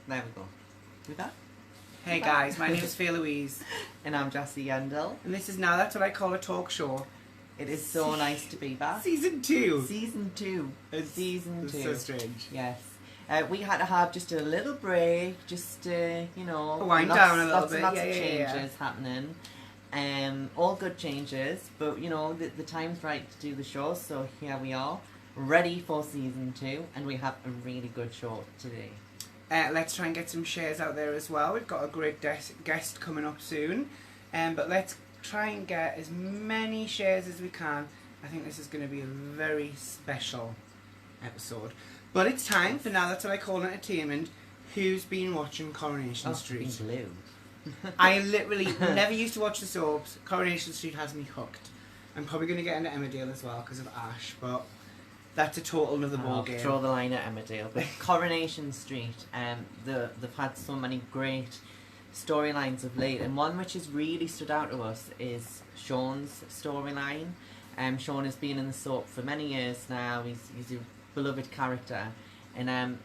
There we go. We back? Hey guys, my name is Faye Louise. And I'm Jessie Yendel. And this is Now That's What I Call a Talk Show. It is so nice to be back. Season 2. Season 2. Season 2. It's so strange. Yes. We had to have just a little break, just to, wind down a little lots bit. Lots of changes happening. All good changes, but the time's right to do the show, so here we are, ready for season 2, and we have a really good show today. Let's try and get some shares out there as well. We've got a great guest coming up soon, but let's try and get as many shares as we can. I think this is going to be a very special episode. But it's time for Now That's What I Call Entertainment. Who's been watching Coronation Street? Blue. I literally never used to watch the soaps. Coronation Street has me hooked. I'm probably going to get into Emmerdale as well because of Ash, but that's a total another ball game. Draw the line at Emmerdale. But Coronation Street, they've had so many great storylines of late, and one which has really stood out to us is Sean's storyline. Sean has been in the soap for many years now. He's a beloved character, and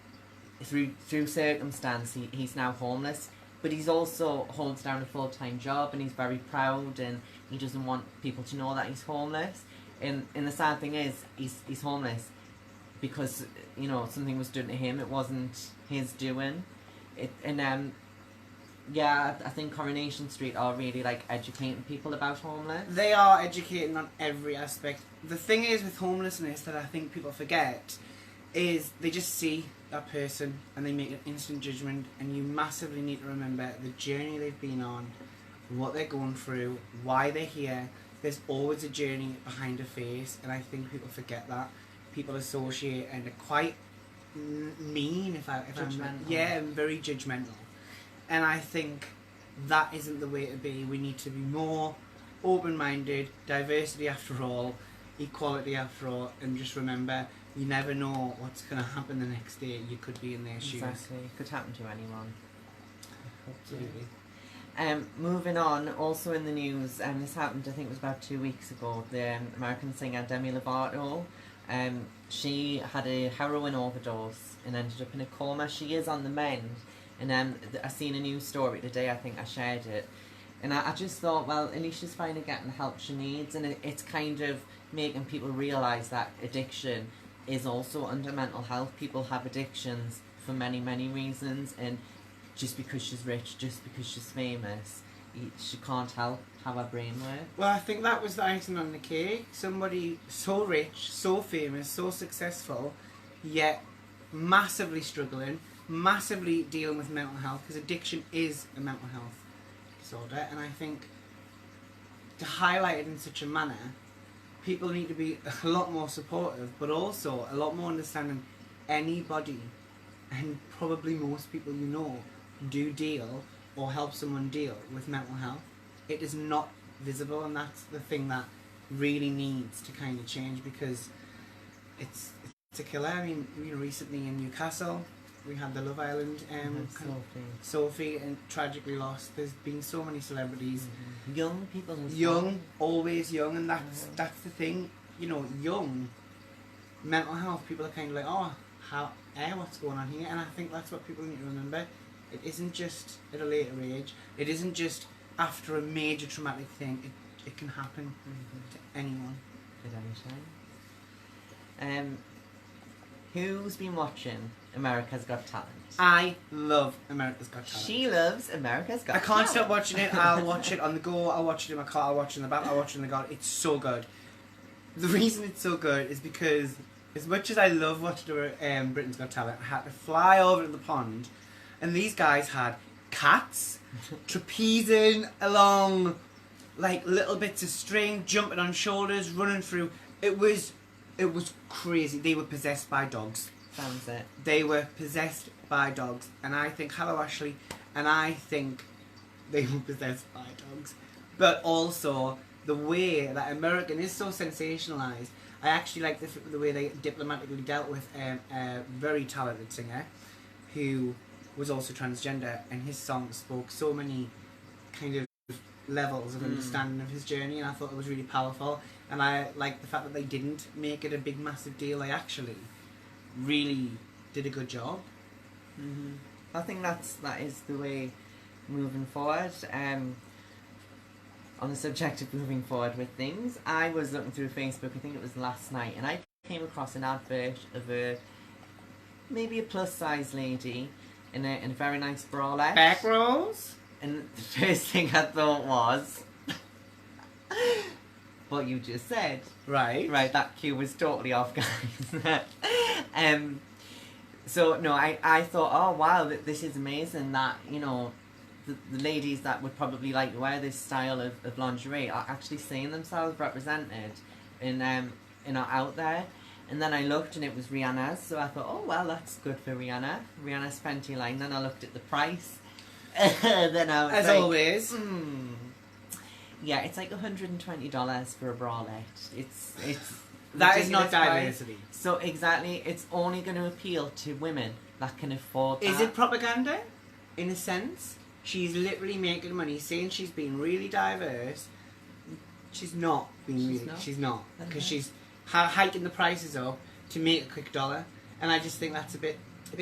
through circumstance he's now homeless. But he's also holds down a full-time job, and he's very proud, and he doesn't want people to know that he's homeless. And the sad thing is, he's homeless because something was done to him. It wasn't his doing. I think Coronation Street are really educating people about homeless. They are educating on every aspect. The thing is with homelessness that I think people forget is they just see that person and they make an instant judgment, and you massively need to remember the journey they've been on, what they're going through, why they're here. There's always a journey behind a face, and I think people forget that. People associate and are quite mean, if I'm very judgmental. And I think that isn't the way to be. We need to be more open-minded, diversity after all, equality after all, and just remember, you never know what's going to happen the next day. You could be in their shoes. Exactly. It could happen to anyone. Absolutely. Moving on, also in the news, this happened, I think it was about 2 weeks ago, the American singer Demi Lovato, she had a heroin overdose and ended up in a coma. She is on the mend, and I seen a news story today, I think I shared it, and I just thought, well, at least she's finally getting the help she needs, and it's kind of making people realise that addiction is also under mental health. People have addictions for many, many reasons, and just because she's rich, just because she's famous, she can't help how her brain works. Well, I think that was the icing on the cake. Somebody so rich, so famous, so successful, yet massively struggling, massively dealing with mental health, because addiction is a mental health disorder, and I think to highlight it in such a manner, people need to be a lot more supportive, but also a lot more understanding. Anybody, and probably most people do deal or help someone deal with mental health. It is not visible, and that's the thing that really needs to kind of change, because it's a killer. I mean, recently in Newcastle we had the Love Island Sophie, and tragically lost. There's been so many celebrities, young people, always young, and that's the thing. Young mental health, people are kind of like, what's going on here? And I think that's what people need to remember. It isn't just at a later age. It isn't just after a major traumatic thing. It can happen to anyone. At any time. Who's been watching America's Got Talent? I love America's Got Talent. She loves America's Got Talent. I can't stop watching it. I'll watch it on the go. I'll watch it in my car. I'll watch it in the back. I'll watch it in the garden. It's so good. The reason it's so good is because as much as I love watching Britain's Got Talent, I had to fly over to the pond, and these guys had cats trapezing along little bits of string, jumping on shoulders, running through. It was crazy. They were possessed by dogs. Sounds it. They were possessed by dogs, and I think, hello Ashley, and I think they were possessed by dogs. But also the way that American is so sensationalised. I actually like the way they diplomatically dealt with a very talented singer who was also transgender, and his song spoke so many kind of levels of understanding of his journey, and I thought it was really powerful. And I like the fact that they didn't make it a big massive deal. They actually really did a good job. I think that is the way moving forward. On the subject of moving forward with things, I was looking through Facebook, I think it was last night, and I came across an advert of maybe a plus size lady in a very nice bralette. Back rolls? And the first thing I thought was what you just said. Right. Right, that cue was totally off, guys. So, no, I thought, oh, wow, this is amazing that, you know, the ladies that would probably like to wear this style of lingerie are actually seeing themselves represented in out there. And then I looked and it was Rihanna's, so I thought, oh, well, that's good for Rihanna. Rihanna's Fenty line. Then I looked at the price. Then I was As like, always. Yeah, it's like $120 for a bralette. It's That is not ridiculous price. diversity. So exactly, it's only going to appeal to women that can afford that. Is it propaganda? In a sense? She's literally making money, saying she's being really diverse. She's not being really. She's not. Because she's hiking the prices up to make a quick dollar. And I just think that's a bit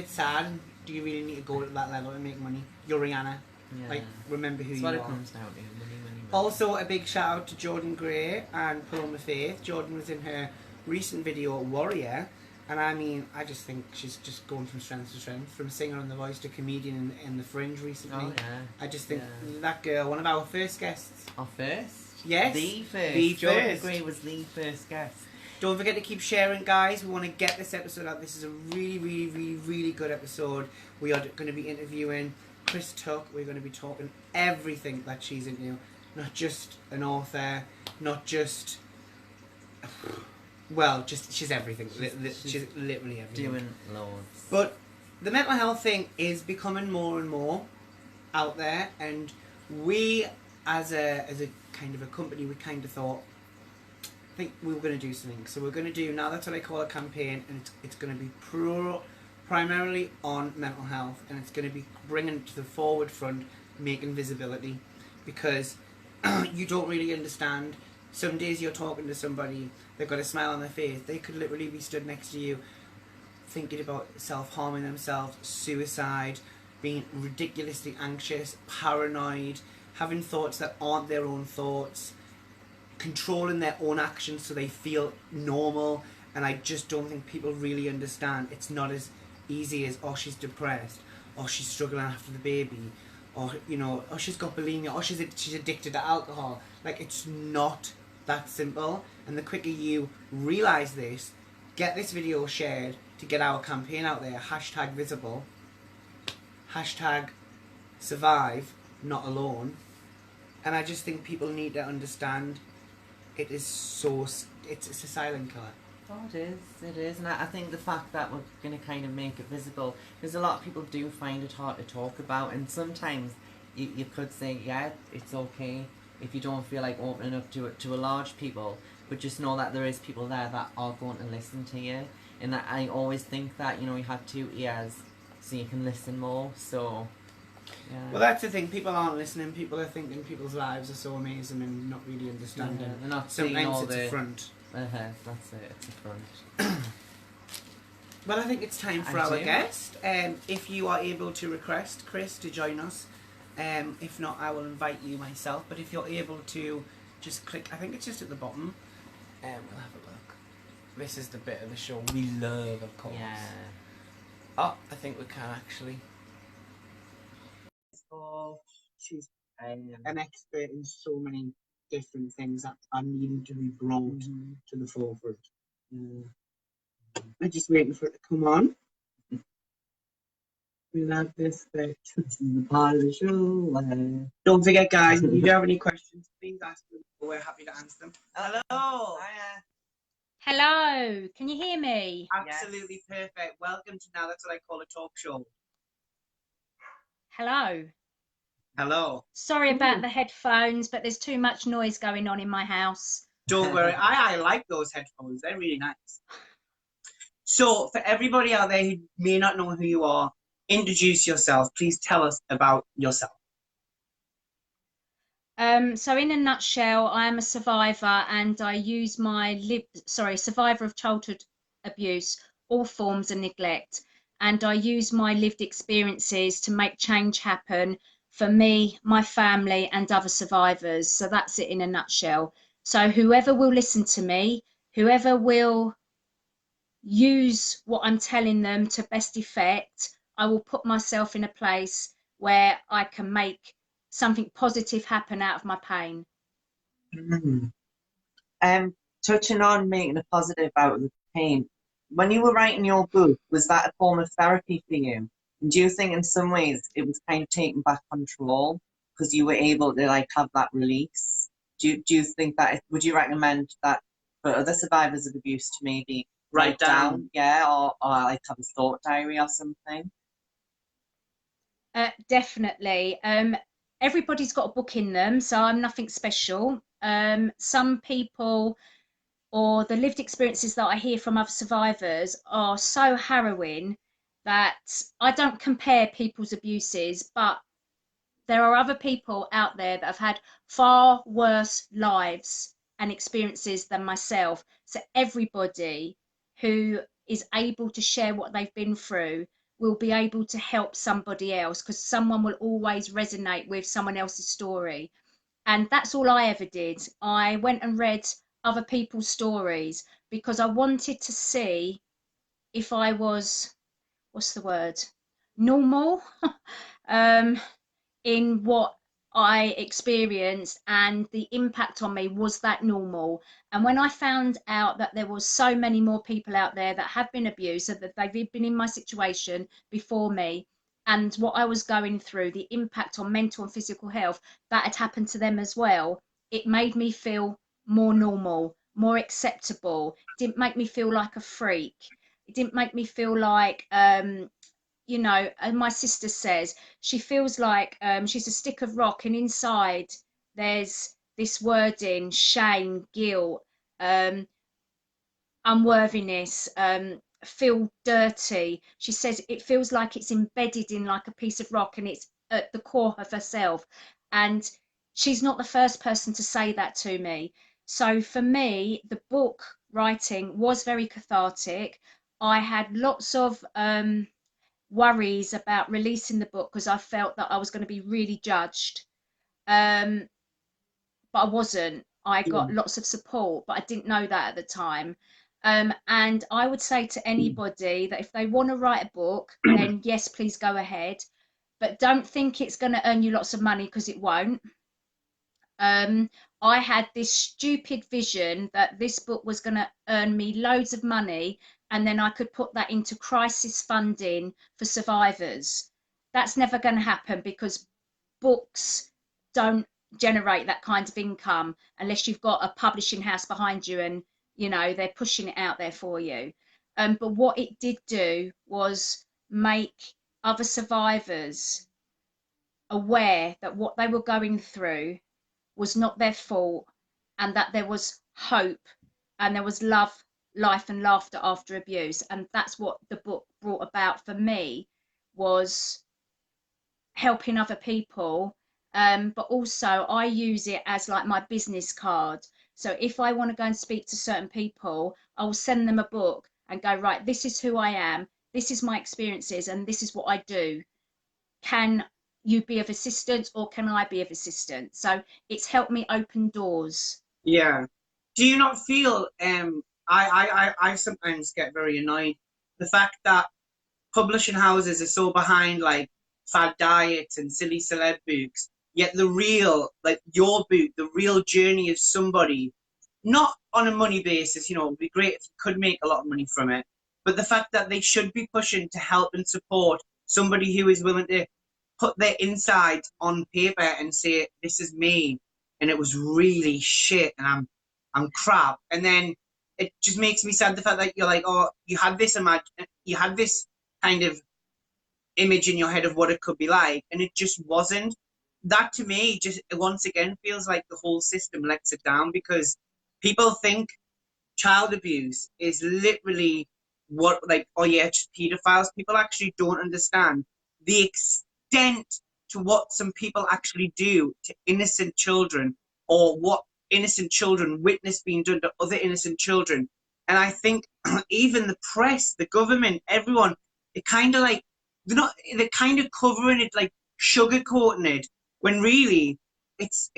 sad. Do you really need to go to that level and make money? You're Rihanna. Yeah. Like, remember who That's you what are. it comes down to. Money, money, money. Also, a big shout out to Jordan Gray and Paloma Faith. Jordan was in her recent video, Warrior. And I mean, I just think she's just going from strength to strength. From singer on The Voice to comedian in The Fringe recently. Oh, yeah. I just think that girl, one of our first guests. Our first? Yes. The first. The Jordan first. Gray was the first guest. Don't forget to keep sharing, guys. We want to get this episode out. This is a really, really, really, really good episode. We are going to be interviewing Chris Tuck. We're going to be talking everything that she's into. Not just an author, not just... Well, just she's everything. She's literally everything. Doing loads. But the mental health thing is becoming more and more out there, and we, as a kind of a company, we kind of thought, I think we were going to do something. So we're going to do, now that's what I call a campaign, and it's going to be primarily on mental health, and it's going to be bringing it to the forward front, making visibility, because you don't really understand. Some days you're talking to somebody, they've got a smile on their face, they could literally be stood next to you thinking about self-harming themselves, suicide, being ridiculously anxious, paranoid, having thoughts that aren't their own thoughts, controlling their own actions so they feel normal. And I just don't think people really understand. It's not as easy as, oh, she's depressed, or she's struggling after the baby, or, you know, oh, she's got bulimia, or she's addicted to alcohol. Like, it's not that simple. And the quicker you realise this, get this video shared to get our campaign out there, #visible, #survive, not alone. And I just think people need to understand it is so, it's a silent killer. Oh, it is. And I think the fact that we're going to kind of make it visible, because a lot of people do find it hard to talk about, and sometimes you could say, yeah, it's okay if you don't feel like opening up to it to a large people, but just know that there is people there that are going to listen to you. And I always think that, you know, you have 2 ears so you can listen more. So yeah. Well, that's the thing, people aren't listening. People are thinking people's lives are so amazing and not really understanding. Yeah, they're not seeing sometimes all it's the a front. That's it, it's a front. Well, I think it's time for I our do. guest. If you are able to request Chris to join us, if not, I will invite you myself. But if you're able to, just click, I think it's just at the bottom. We'll have a look. This is the bit of the show we love, of course. Yeah. Oh, I think we can actually. She's an expert in so many different things that are needing to be brought to the forefront. I'm just waiting for it to come on. We love this bit. This is the part of the show. Don't forget, guys, if you do have any questions, please ask them. We're happy to answer them. Hello. Hello, can you hear me? Absolutely perfect. Welcome to Now That's What I Call a Talk Show. Hello. Hello. Sorry about the headphones, but there's too much noise going on in my house. Don't worry. I like those headphones. They're really nice. So, for everybody out there who may not know who you are, introduce yourself. Please tell us about yourself. So in a nutshell, I am a survivor, and I use my survivor of childhood abuse, all forms of neglect. and I use my lived experiences to make change happen for me, my family, and other survivors. So that's it in a nutshell. So whoever will listen to me, whoever will use what I'm telling them to best effect, I will put myself in a place where I can make something positive happen out of my pain. Mm. Touching on making a positive out of the pain, when you were writing your book, was that a form of therapy for you? And do you think in some ways it was kind of taking back control because you were able to like have that release? Do you think that, would you recommend that for other survivors of abuse to maybe write down, yeah, or like have a thought diary or something? Definitely. Everybody's got a book in them, so I'm nothing special. Some people, or the lived experiences that I hear from other survivors, are so harrowing that I don't compare people's abuses, but there are other people out there that have had far worse lives and experiences than myself. So everybody who is able to share what they've been through will be able to help somebody else, because someone will always resonate with someone else's story. And that's all I ever did. I went and read other people's stories because I wanted to see if I was, what's the word, normal. um, in what I experienced, and the impact on me, was that normal? And when I found out that there was so many more people out there that have been abused, so that they've been in my situation before me, and what I was going through, the impact on mental and physical health that had happened to them as well, it made me feel more normal, more acceptable. It didn't make me feel like a freak. It didn't make me feel like you know, and my sister says she feels like she's a stick of rock, and inside there's this wording: shame, guilt, um, unworthiness, feel dirty. She says it feels like it's embedded in like a piece of rock, and it's at the core of herself. And she's not the first person to say that to me. So for me, the book writing was very cathartic. I had lots of worries about releasing the book because I felt that I was going to be really judged. Um, but I wasn't. I got lots of support, but I didn't know that at the time. And I would say to anybody that if they want to write a book, then yes, please go ahead. But don't think it's going to earn you lots of money, because it won't. I had this stupid vision that this book was going to earn me loads of money, and then I could put that into crisis funding for survivors. That's never going to happen, because books don't generate that kind of income unless you've got a publishing house behind you and you know they're pushing it out there for you. But what it did do was make other survivors aware that what they were going through was not their fault, and that there was hope, and there was love, life, and laughter after abuse. And that's what the book brought about for me, was helping other people. But also I use it as like my business card. So if I want to go and speak to certain people, I will send them a book and go, right, this is who I am, this is my experiences, and this is what I do. Can you be of assistance, or can I be of assistance? So it's helped me open doors. Yeah. Do you not feel I sometimes get very annoyed the fact that publishing houses are so behind like fad diets and silly celeb books, yet the real, like your book, the real journey of somebody, not on a money basis, you know, it'd be great if you could make a lot of money from it, but the fact that they should be pushing to help and support somebody who is willing to put their insides on paper and say, this is me, and it was really shit, and I'm crap. And then it just makes me sad the fact that you're like, oh, you had this kind of image in your head of what it could be like, and it just wasn't. That to me just once again feels like the whole system lets it down, because people think child abuse is literally what, like, oh yeah, just pedophiles. People actually don't understand the extent to what some people actually do to innocent children, or what innocent children witness being done to other innocent children. And I think even the press, the government, everyone it kind of like they're kind of covering it, like sugarcoating it, when really it's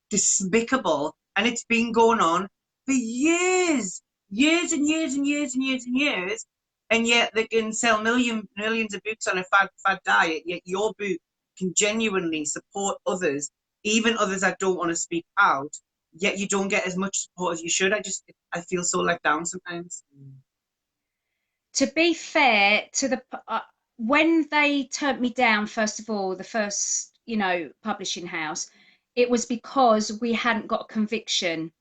despicable, and it's been going on for years, years and years and years and years and years, and yet they can sell millions of books on a fad diet. Yet your book can genuinely support others, even others that don't want to speak out. Yet you don't get as much support as you should. I feel so let down sometimes. To be fair to the when they turned me down, first of all, the first, publishing house, it was because we hadn't got a conviction.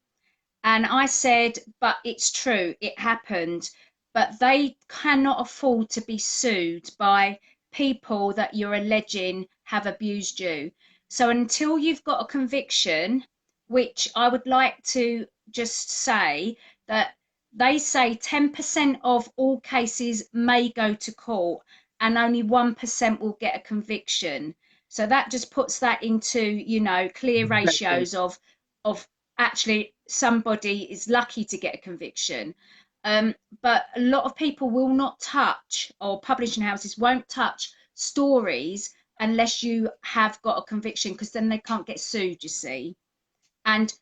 And I said, but it's true, it happened. But they cannot afford to be sued by people that you're alleging have abused you. So until you've got a conviction, which I would like to just say that they say 10% of all cases may go to court and only 1% will get a conviction. So that just puts that into, clear ratios of actually somebody is lucky to get a conviction. But a lot of people will not touch, or publishing houses won't touch stories unless you have got a conviction, because then they can't get sued, you see. And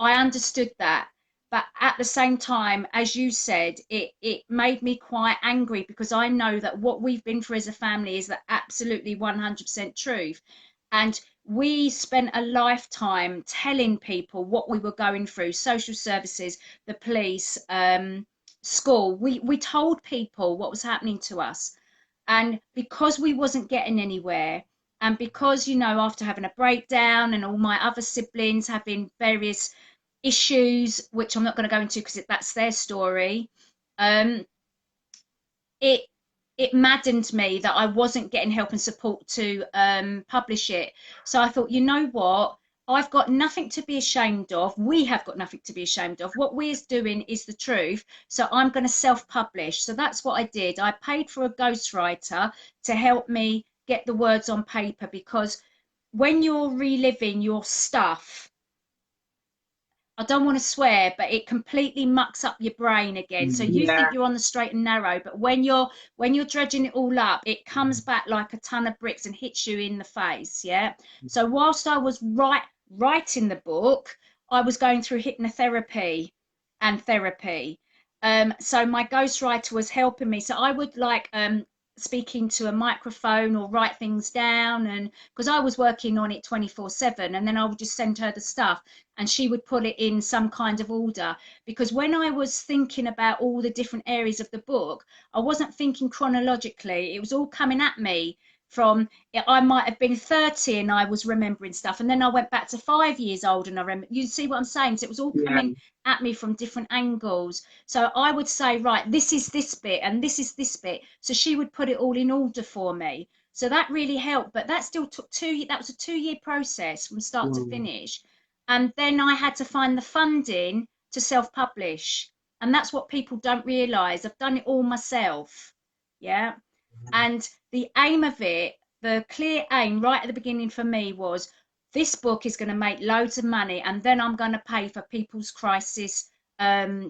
I understood that. But at the same time, as you said, it made me quite angry, because I know that what we've been through as a family is the absolutely 100% truth. And we spent a lifetime telling people what we were going through, social services, the police, school. We told people what was happening to us. And because we wasn't getting anywhere, and because, after having a breakdown and all my other siblings having various issues, which I'm not going to go into because that's their story, it it maddened me that I wasn't getting help and support to publish it. So I thought, you know what? I've got nothing to be ashamed of. We have got nothing to be ashamed of. What we're doing is the truth. So I'm going to self-publish. So that's what I did. I paid for a ghostwriter to help me get the words on paper, because when you're reliving your stuff, I don't want to swear, but it completely mucks up your brain again. So you Yeah. think you're on the straight and narrow, but when you're dredging it all up, it comes back like a ton of bricks and hits you in the face. Yeah. So whilst I was writing the book, I was going through hypnotherapy and therapy. So my ghostwriter was helping me. So I would speak into a microphone or write things down, and because I was working on it 24/7, and then I would just send her the stuff and she would put it in some kind of order. Because when I was thinking about all the different areas of the book, I wasn't thinking chronologically. It was all coming at me from, I might have been 30 and I was remembering stuff, and then I went back to 5 years old and I remember. You see what I'm saying? So it was all coming at me from different angles. So I would say, right, this is this bit and this is this bit. So she would put it all in order for me. So that really helped. But that still took that was a 2-year process from start to finish. And then I had to find the funding to self-publish. And that's what people don't realise. I've done it all myself. Yeah. And the aim of it, the clear aim right at the beginning for me was, this book is going to make loads of money, and then I'm going to pay for people's crisis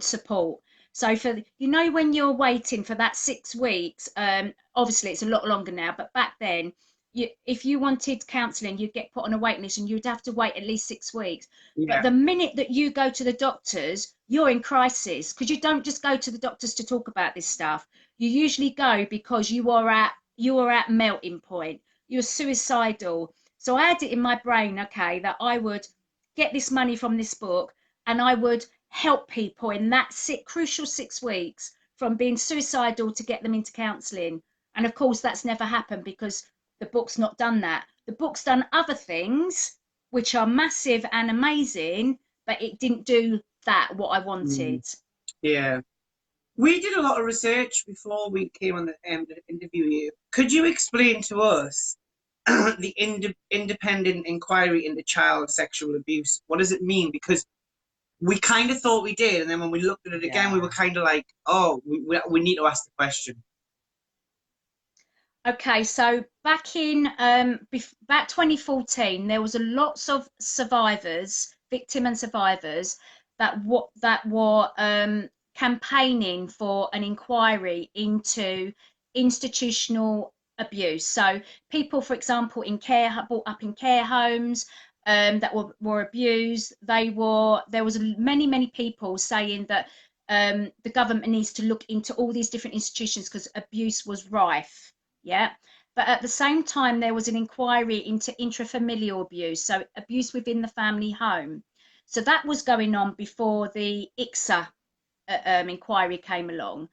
support. So when you're waiting for that 6 weeks, obviously it's a lot longer now, but back then, if you wanted counselling, you'd get put on a waiting list and you'd have to wait at least 6 weeks. But the minute that you go to the doctors, you're in crisis, because you don't just go to the doctors to talk about this stuff. You usually go because you are at melting point. You're suicidal. So I had it in my brain, okay, that I would get this money from this book and I would help people in that crucial 6 weeks from being suicidal to get them into counselling. And of course, that's never happened, because the book's not done that. The book's done other things which are massive and amazing, but it didn't do what I wanted. Yeah. We did a lot of research before we came on the interview you. Could you explain to us the independent inquiry into child sexual abuse? What does it mean? Because we kind of thought we did, and then when we looked at it again, we were kind of like, oh, we need to ask the question. Okay, so back in back 2014, there was a lots of survivors, victim and survivors, that were campaigning for an inquiry into institutional abuse. So people, for example, brought up in care homes, that were abused. There was many people saying that the government needs to look into all these different institutions because abuse was rife. Yeah. But at the same time, there was an inquiry into intrafamilial abuse, so abuse within the family home. So that was going on before the ICSA inquiry came along.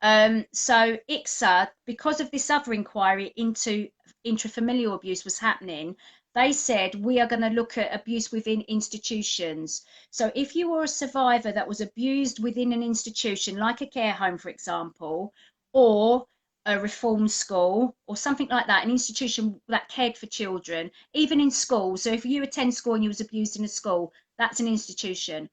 So ICSA, because of this other inquiry into intrafamilial abuse was happening, they said we are going to look at abuse within institutions. So if you were a survivor that was abused within an institution, like a care home, for example, or a reform school or something like that, an institution that cared for children, even in school. So if you attend school and you was abused in a school, that's an institution.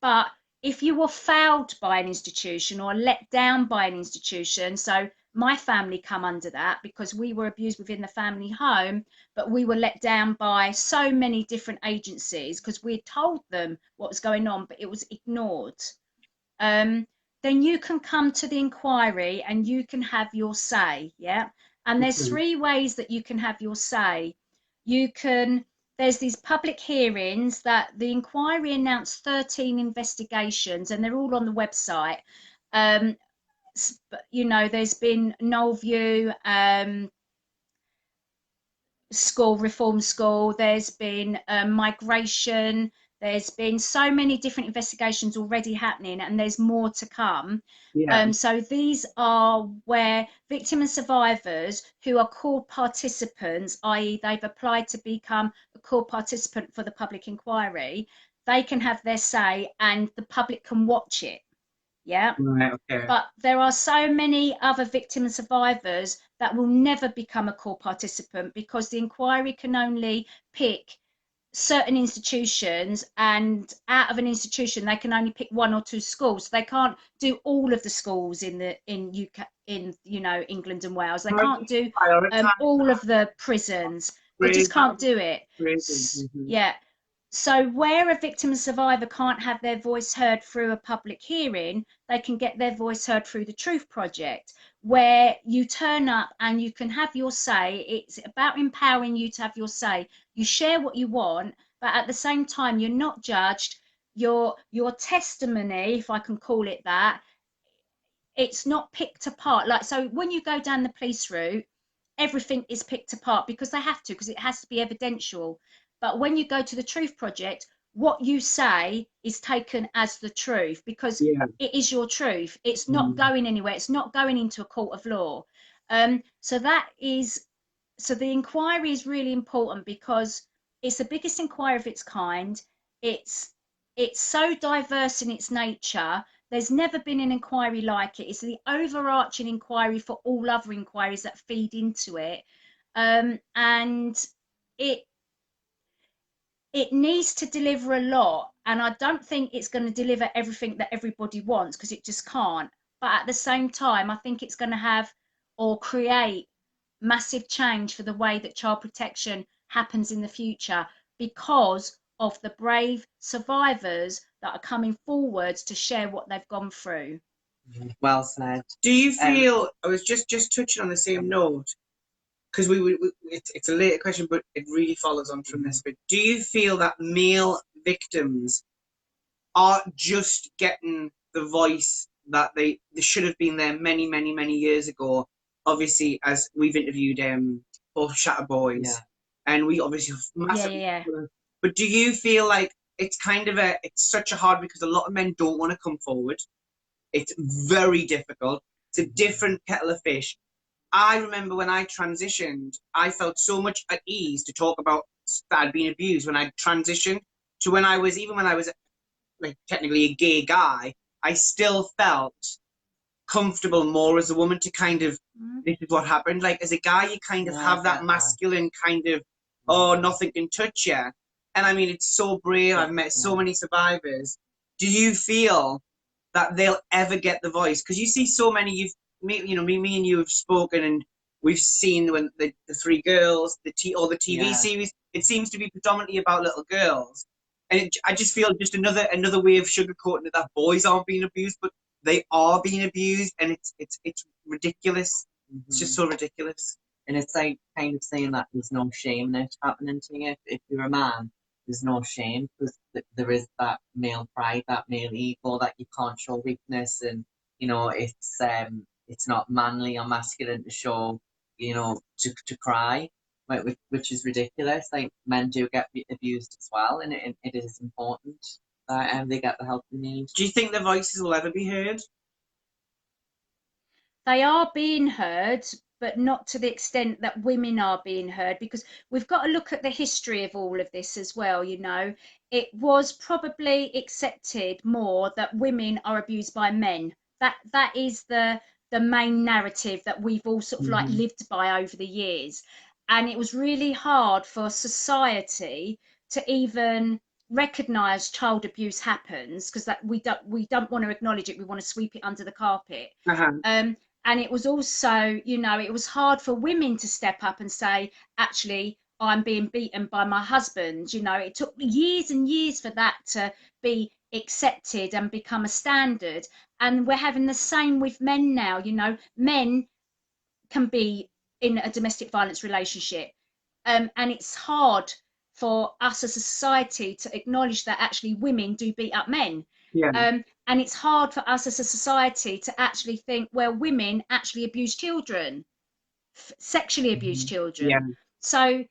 But if you were failed by an institution or let down by an institution, so my family come under that because we were abused within the family home, but we were let down by so many different agencies because we told them what was going on, but it was ignored. Then you can come to the inquiry and you can have your say. Yeah. And there's three ways that you can have your say. There's these public hearings that the inquiry announced 13 investigations, and they're all on the website. There's been Knollview school, reform school, there's been migration, there's been so many different investigations already happening, and there's more to come. So these are where victim and survivors who are called participants, i.e. they've applied to become a called participant for the public inquiry, they can have their say and the public can watch it. Yeah. Right, okay. But there are so many other victim and survivors that will never become a core participant because the inquiry can only pick certain institutions, and out of an institution they can only pick one or two schools. They can't do all of the schools in UK, in England and Wales. They can't do all of the prisons. They just can't do it. Yeah. So where a victim and survivor can't have their voice heard through a public hearing, they can get their voice heard through the Truth Project, where you turn up and you can have your say. It's about empowering you to have your say. You share what you want, but at the same time, you're not judged. Your testimony, if I can call it that, it's not picked apart. Like, so when you go down the police route, everything is picked apart because they have to, because it has to be evidential. But when you go to the Truth Project, what you say is taken as the truth because it is your truth. It's not going anywhere. It's not going into a court of law. So the inquiry is really important because it's the biggest inquiry of its kind. It's so diverse in its nature. There's never been an inquiry like it. It's the overarching inquiry for all other inquiries that feed into it. And it needs to deliver a lot, and I don't think it's going to deliver everything that everybody wants because it just can't. But at the same time, I think it's going to have or create massive change for the way that child protection happens in the future because of the brave survivors that are coming forwards to share what they've gone through. Well said. Do you feel, I was just touching on the same note, because it's a later question, but it really follows on from this. But do you feel that male victims are just getting the voice that they should have been there many years ago? Obviously, as we've interviewed both Shatter Boys, and we obviously have massive. But do you feel like it's kind of it's such a hard, because a lot of men don't want to come forward. It's very difficult. It's a different kettle of fish. I remember when I transitioned, I felt so much at ease to talk about that I'd been abused when I transitioned to when I was like technically a gay guy. I still felt comfortable more as a woman to kind of, this is what happened. Like as a guy, you kind of have that masculine kind of, oh, nothing can touch you. And I mean, it's so brave. I've met so many survivors. Do you feel that they'll ever get the voice? Because you see so many, me and you have spoken, and we've seen when the three girls, the TV series, it seems to be predominantly about little girls, and I just feel just another way of sugarcoating it, that boys aren't being abused, but they are being abused, and it's ridiculous. It's just so ridiculous. And it's like kind of saying that there's no shame in it happening to you. If you're a man, there's no shame because there is that male pride, that male ego that you can't show weakness, and it's not manly or masculine to show, to cry, which is ridiculous. Like men do get abused as well, and it is important that they get the help they need. Do you think their voices will ever be heard? They are being heard, but not to the extent that women are being heard, because we've got to look at the history of all of this as well. It was probably accepted more that women are abused by men. That is the main narrative that we've all sort of like lived by over the years, and it was really hard for society to even recognize child abuse happens, because that we don't want to acknowledge it. We want to sweep it under the carpet. And it was also, it was hard for women to step up and say, actually, I'm being beaten by my husband. It took years and years for that to be accepted and become a standard. And we're having the same with men now. Men can be in a domestic violence relationship. And it's hard for us as a society to acknowledge that actually women do beat up men. Yeah. And it's hard for us as a society to actually think, well, women actually abuse children, sexually abuse children. Yeah. So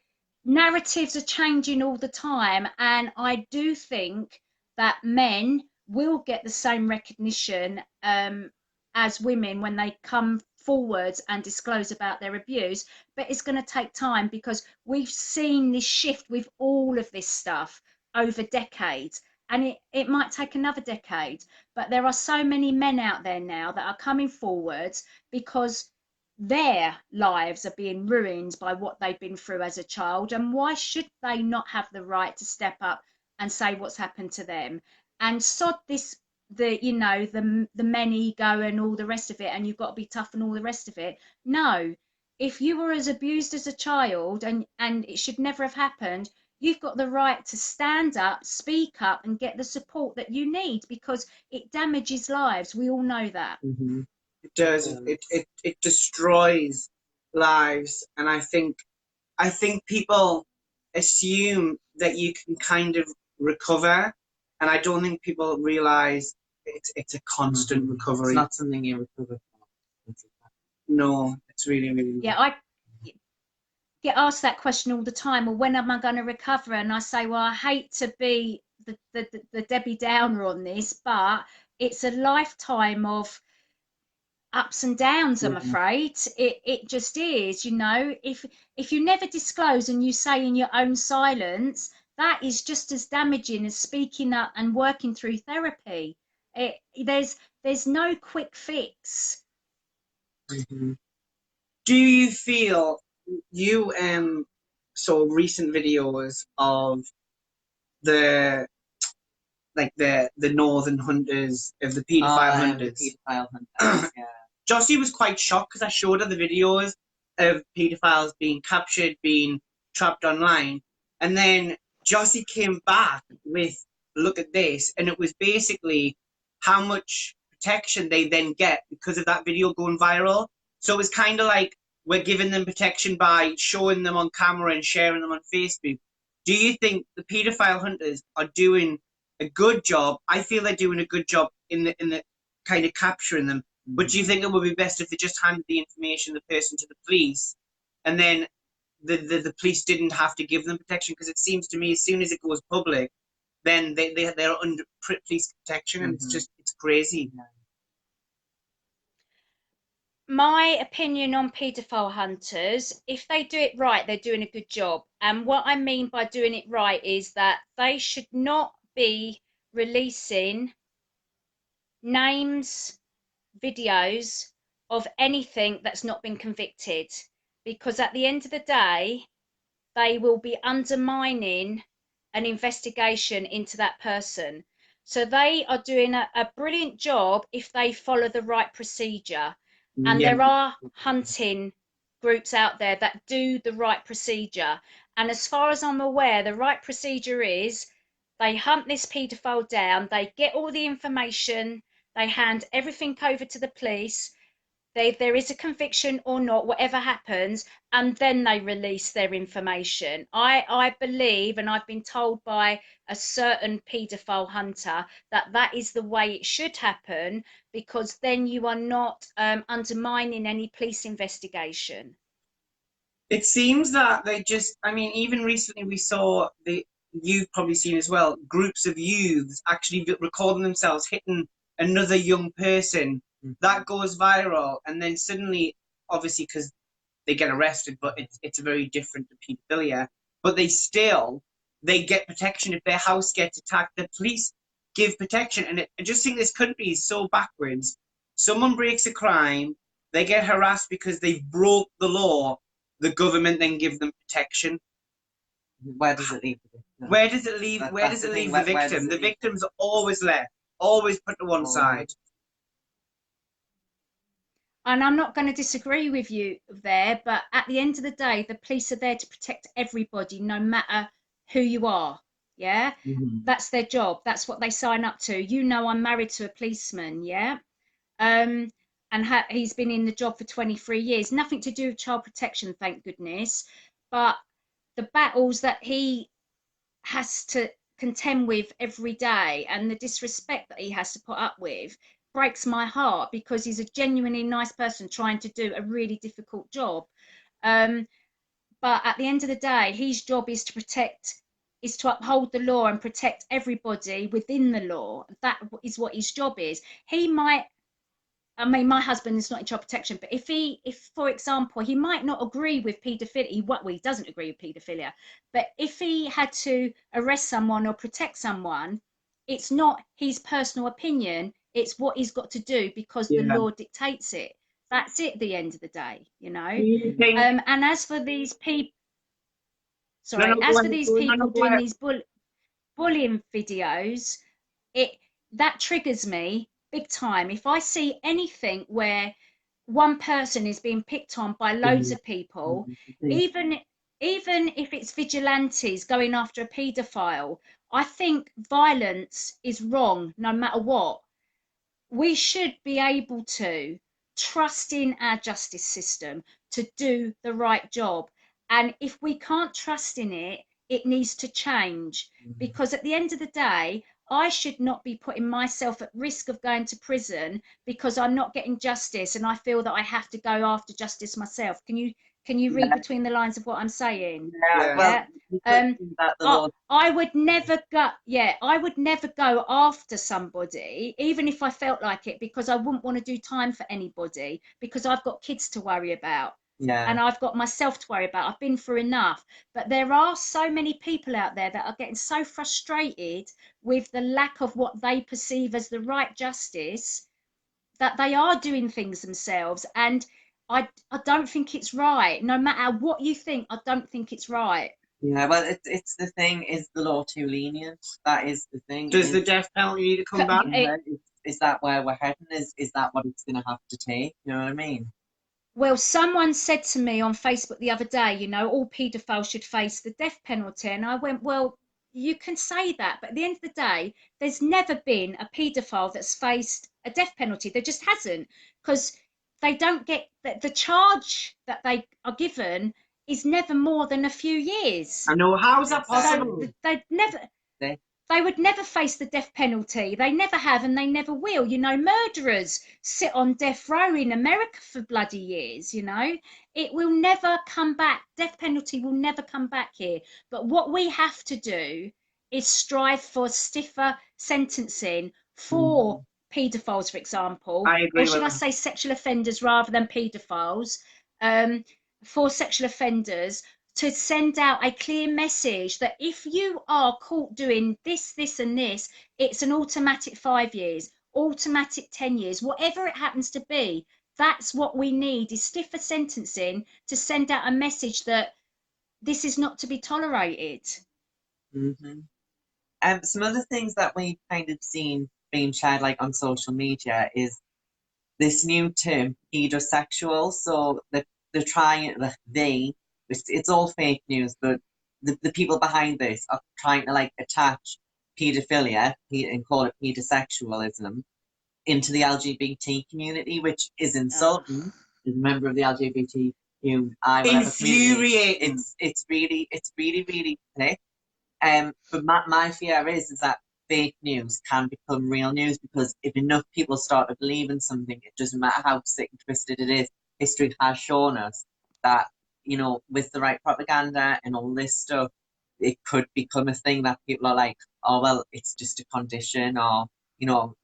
narratives are changing all the time. And I do think that men will get the same recognition as women when they come forwards and disclose about their abuse. But it's going to take time, because we've seen this shift with all of this stuff over decades. And it might take another decade, but there are so many men out there now that are coming forwards because their lives are being ruined by what they've been through as a child. And why should they not have the right to step up and say what's happened to them? And sod this, the men ego and all the rest of it, and you've got to be tough and all the rest of it. No, if you were as abused as a child and it should never have happened, you've got the right to stand up, speak up, and get the support that you need, because it damages lives. We all know that. It does. It destroys lives, and I think people assume that you can kind of recover, and I don't think people realize it's a constant recovery. It's not something you recover from. No, it's really, really. Yeah, I get asked that question all the time. Well, when am I going to recover? And I say, well, I hate to be the Debbie Downer on this, but it's a lifetime of ups and downs. I'm afraid it just is. If you never disclose and you say in your own silence, that is just as damaging as speaking up and working through therapy. There's no quick fix. Do you feel you saw recent videos of the northern hunters of the paedophile hunters? The paedophile hunters, yeah. Jossie was quite shocked because I showed her the videos of paedophiles being captured, being trapped online, and then Jossie came back with, look at this, and it was basically how much protection they then get because of that video going viral. So it was kind of like we're giving them protection by showing them on camera and sharing them on Facebook. Do you think the paedophile hunters are doing a good job? I feel they're doing a good job in the kind of capturing them. But do you think it would be best if they just handed the information, the person, to the police, and then the police didn't have to give them protection? Because it seems to me as soon as it goes public, then they're under police protection, and it's crazy. My opinion on paedophile hunters, if they do it right, they're doing a good job. And what I mean by doing it right is that they should not be releasing names, videos of anything that's not been convicted, because at the end of the day, they will be undermining an investigation into that person. So they are doing a brilliant job if they follow the right procedure. And there are hunting groups out there that do the right procedure. And as far as I'm aware, the right procedure is they hunt this paedophile down, they get all the information, they hand everything over to the police. there is a conviction or not, whatever happens, and then they release their information. I believe, and I've been told by a certain paedophile hunter, that that is the way it should happen, because then you are not undermining any police investigation. It seems that they just, I mean, even recently we saw you've probably seen as well, groups of youths actually recording themselves hitting another young person. That goes viral, and then suddenly, obviously, because they get arrested, but it's very different to paedophilia. But they get protection if their house gets attacked. The police give protection, and I just think this country is so backwards. Someone breaks a crime, they get harassed because they've broke the law. The government then give them protection. Where does it leave the victim? Where does it leave? Where does it leave the victim? The victim's always left, always put to one side. And I'm not going to disagree with you there, but at the end of the day, the police are there to protect everybody, no matter who you are. Yeah, that's their job. That's what they sign up to. You know, I'm married to a policeman. Yeah, and he's been in the job for 23 years. Nothing to do with child protection, thank goodness. But the battles that he has to contend with every day, and the disrespect that he has to put up with, breaks my heart, because he's a genuinely nice person trying to do a really difficult job. But at the end of the day, his job is to uphold the law and protect everybody within the law. That is what his job is. He might, I mean, my husband is not in child protection, but if for example, he might not agree with paedophilia, well, he doesn't agree with paedophilia, but if he had to arrest someone or protect someone, it's not his personal opinion, it's what he's got to do because the law dictates it. That's it at the end of the day, you know. And as for these people, doing these bullying videos, that triggers me big time. If I see anything where one person is being picked on by loads of people, even if it's vigilantes going after a paedophile, I think violence is wrong no matter what. We should be able to trust in our justice system to do the right job. And if we can't trust in it, it needs to change, because at the end of the day, I should not be putting myself at risk of going to prison because I'm not getting justice and I feel that I have to go after justice myself. Can you read between the lines of what I'm saying? I would never go after somebody, even if I felt like it, because I wouldn't want to do time for anybody, because I've got kids to worry about. And I've got myself to worry about. I've been through enough. But there are so many people out there that are getting so frustrated with the lack of what they perceive as the right justice that they are doing things themselves. And I don't think it's right. No matter what you think, I don't think it's right. Yeah, well, it's the thing, is the law too lenient? That is the thing. Does the death penalty need to come back? Is that where we're heading? Is that what it's going to have to take? You know what I mean? Well, someone said to me on Facebook the other day, you know, all paedophiles should face the death penalty. And I went, well, you can say that, but at the end of the day, there's never been a paedophile that's faced a death penalty. There just hasn't, because they don't get the charge that they are given is never more than a few years. I know. How is that possible? So they would never face the death penalty. They never have, and they never will. You know, murderers sit on death row in America for bloody years, you know. It will never come back. Death penalty will never come back here. But what we have to do is strive for stiffer sentencing for paedophiles, for example. I agree. Or should I say sexual offenders rather than paedophiles? For sexual offenders, to send out a clear message that if you are caught doing this, this and this, it's an automatic 5 years, automatic 10 years, whatever it happens to be. That's what we need, is stiffer sentencing to send out a message that this is not to be tolerated. Some other things that we've kind of seen being shared like on social media is this new term, pedosexual. So they're trying, it's all fake news, but the people behind this are trying to like attach pedophilia and call it pedosexualism into the LGBT community, which is insulting. As a member of the LGBTQI whatever community, Infuriating. it's really thick. But my fear is that fake news can become real news, because if enough people start to believe in something, it doesn't matter how sick and twisted it is. History has shown us that, you know, with the right propaganda and all this stuff, it could become a thing that people are like, oh well, it's just a condition, or, you know,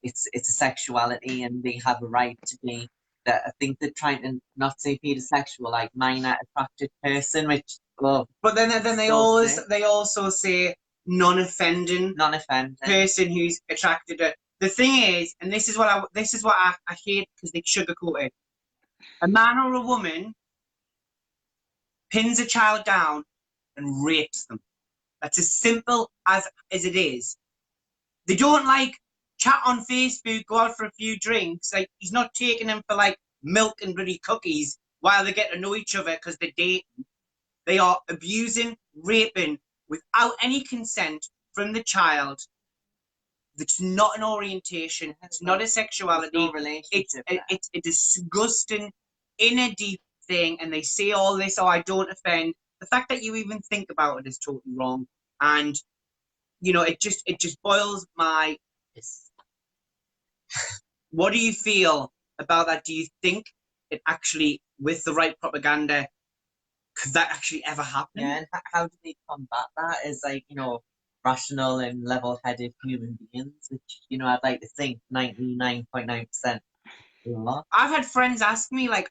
it's a sexuality and they have a right to be. That I think they're trying to not say pedosexual, like minor attracted person, which, well, But then they also say non-offending person who's attracted to. The thing is, and this is what I hate, because they sugarcoat it. A man or a woman pins a child down and rapes them. That's as simple as it is. They don't like chat on Facebook, go out for a few drinks. Like, he's not taking them for like milk and bloody cookies while they get to know each other because they're dating. They are abusing, raping without any consent from the child. It's not an orientation. It's not a sexuality. No relationship. It's a disgusting, inner deep thing. And they say all this, oh, I don't offend. The fact that you even think about it is totally wrong. And, you know, it just boils my piss. What do you feel about that? Do you think it actually, with the right propaganda, could that actually ever happen? Yeah, and how do they combat that as, like, you know, rational and level-headed human beings, which, you know, I'd like to think 99.9% are. I've had friends ask me, like,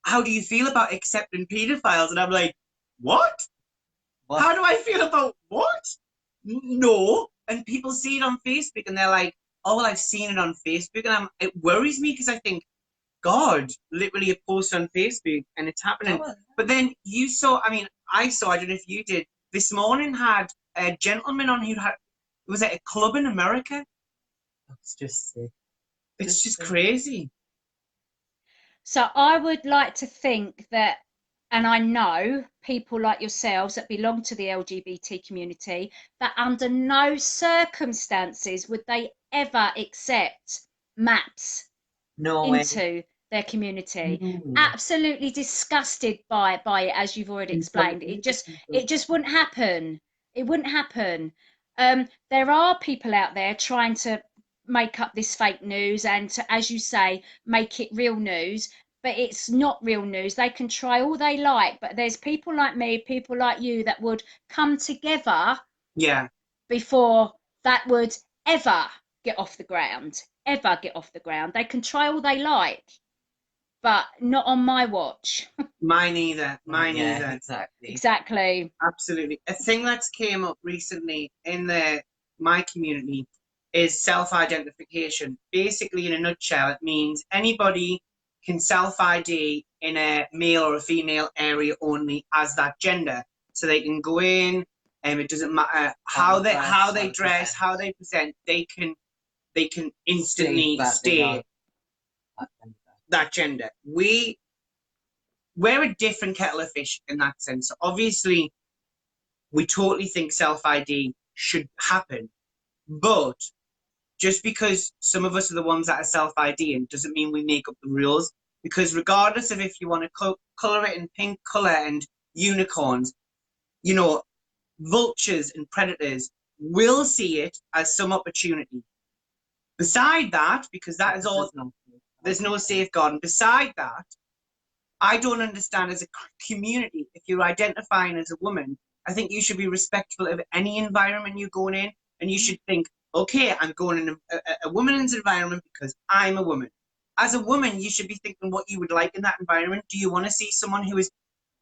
how do you feel about accepting pedophiles? And I'm like, what? How do I feel about what? No. And people see it on Facebook and they're like, oh, well, I've seen it on Facebook. And it worries me, because I think, God, literally a post on Facebook and it's happening. Oh, but then I don't know if you did, this morning had a gentleman on who was at a club in America. It's just sick. It's just crazy. So I would like to think that, and I know people like yourselves that belong to the LGBT community, that under no circumstances would they ever accept maps into their community. Absolutely disgusted by it, as you've already explained. It just wouldn't happen. It wouldn't happen. There are people out there trying to make up this fake news and to, as you say, make it real news, but it's not real news. They can try all they like, but there's people like me, people like you, that would come together before that would ever get off the ground. They can try all they like, but not on my watch. Mine either. Either. Exactly. Absolutely. A thing that's came up recently in my community is self-identification. Basically, in a nutshell, it means anybody can self-ID in a male or a female area only as that gender. So they can go in, and it doesn't matter how they dress, how they present. They can instantly stay that gender. We're a different kettle of fish in that sense. So obviously, we totally think self-ID should happen, but just because some of us are the ones that are self-IDing doesn't mean we make up the rules. Because regardless of if you want to colour it in pink colour and unicorns, you know, vultures and predators will see it as some opportunity. Beside that, because that is all, there's no safeguarding. Beside that, I don't understand, as a community, if you're identifying as a woman, I think you should be respectful of any environment you're going in, and you should think, okay, I'm going in a woman's environment because I'm a woman. As a woman, you should be thinking what you would like in that environment. Do you want to see someone who is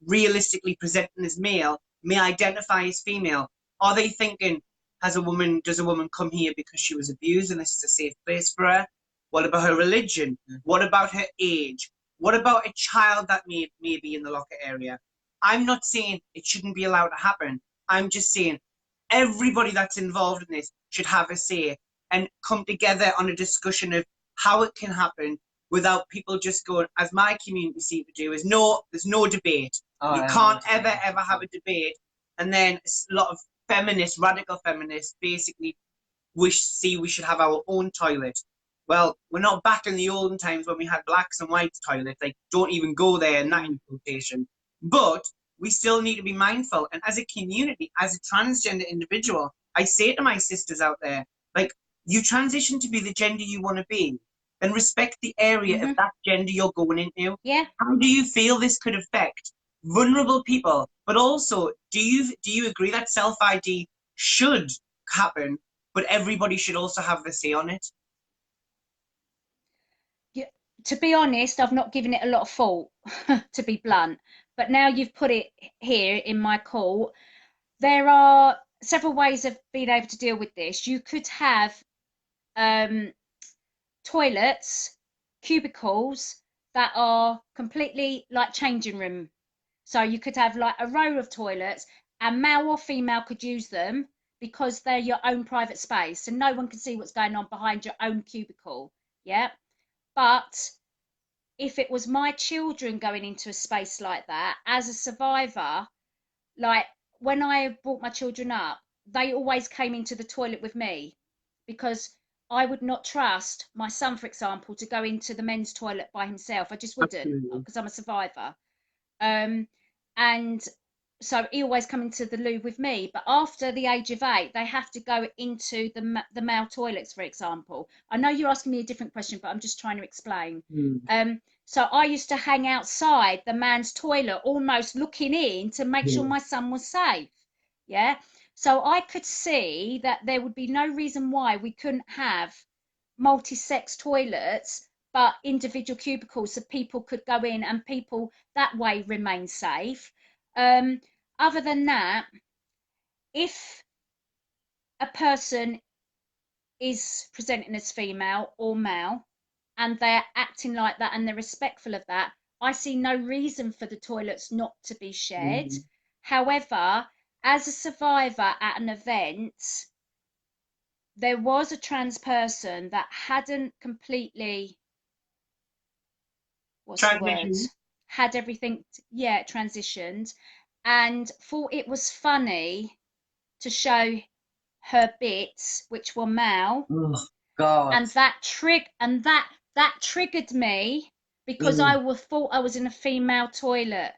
realistically presenting as male, may identify as female? Are they thinking, does a woman come here because she was abused and this is a safe place for her? What about her religion? What about her age? What about a child that may be in the locker area? I'm not saying it shouldn't be allowed to happen. I'm just saying everybody that's involved in this should have a say and come together on a discussion of how it can happen without people just going, as my community seem to do, there's no debate. You can't ever have a debate. And then a lot of feminists, radical feminists, basically we should have our own toilet. well, we're not back in the olden times when we had blacks and whites toilets. Like, don't even go there in that interpretation. But we still need to be mindful. And as a community, as a transgender individual, I say to my sisters out there, like, you transition to be the gender you want to be, and respect the area of that gender you're going into. Yeah. How do you feel this could affect vulnerable people? But also, do you agree that self-ID should happen, but everybody should also have the say on it? Yeah, to be honest, I've not given it a lot of thought, to be blunt. But now you've put it here in my court, there are several ways of being able to deal with this. You could have toilets, cubicles that are completely like changing room. So you could have like a row of toilets, and male or female could use them because they're your own private space and no one can see what's going on behind your own cubicle. Yeah. But if it was my children going into a space like that, as a survivor, like when I brought my children up, they always came into the toilet with me because I would not trust my son, for example, to go into the men's toilet by himself. I just wouldn't, because I'm a survivor. And so he always come into the loo with me. But after the age of 8, they have to go into the male toilets, for example. I know you're asking me a different question, but I'm just trying to explain. So I used to hang outside the man's toilet, almost looking in to make sure my son was safe. Yeah. So I could see that there would be no reason why we couldn't have multi-sex toilets, but individual cubicles so people could go in and people that way remain safe. Other than that, if a person is presenting as female or male and they're acting like that and they're respectful of that, I see no reason for the toilets not to be shared. However, as a survivor at an event, there was a trans person that hadn't completely, what's the word? Had everything, transitioned, and thought it was funny to show her bits, which were male. Oh, God. And that triggered me because I thought I was in a female toilet.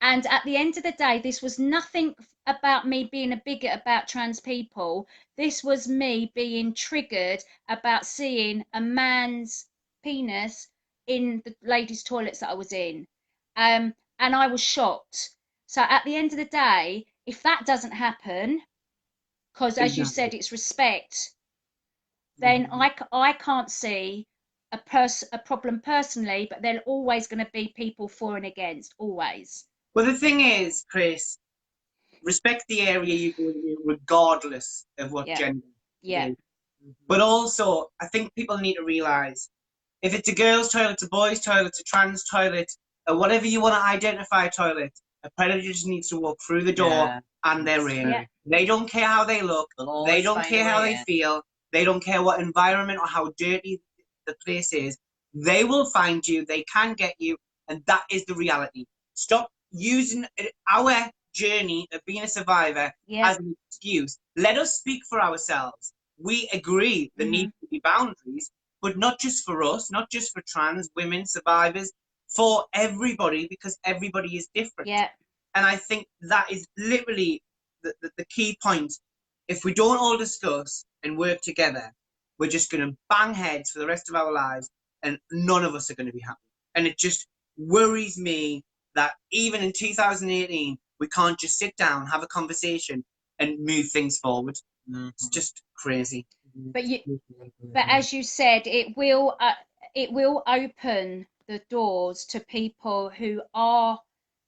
And at the end of the day, this was nothing about me being a bigot about trans people. This was me being triggered about seeing a man's penis in the ladies' toilets that I was in. And I was shocked. So at the end of the day, if that doesn't happen, because as you said, it's respect, then I can't see a problem personally, but there are always going to be people for and against, always. Well, the thing is, Chris, respect the area you go into regardless of what gender. Yeah. But also, I think people need to realise, if it's a girl's toilet, it's a boy's toilet, it's a trans toilet, or whatever you want to identify toilet, a predator just needs to walk through the door and they're in. Yeah. They don't care how they look. They don't care how they feel. They don't care what environment or how dirty the place is. They will find you. They can get you. And that is the reality. Stop using our journey of being a survivor as an excuse. Let us speak for ourselves. We agree there need to be boundaries, but not just for us, not just for trans women survivors, for everybody, because everybody is different. Yeah. And I think that is literally the key point. If we don't all discuss and work together, we're just going to bang heads for the rest of our lives, and none of us are going to be happy. And it just worries me that even in 2018, we can't just sit down, have a conversation, and move things forward. It's just crazy. But as you said, it will open the doors to people who are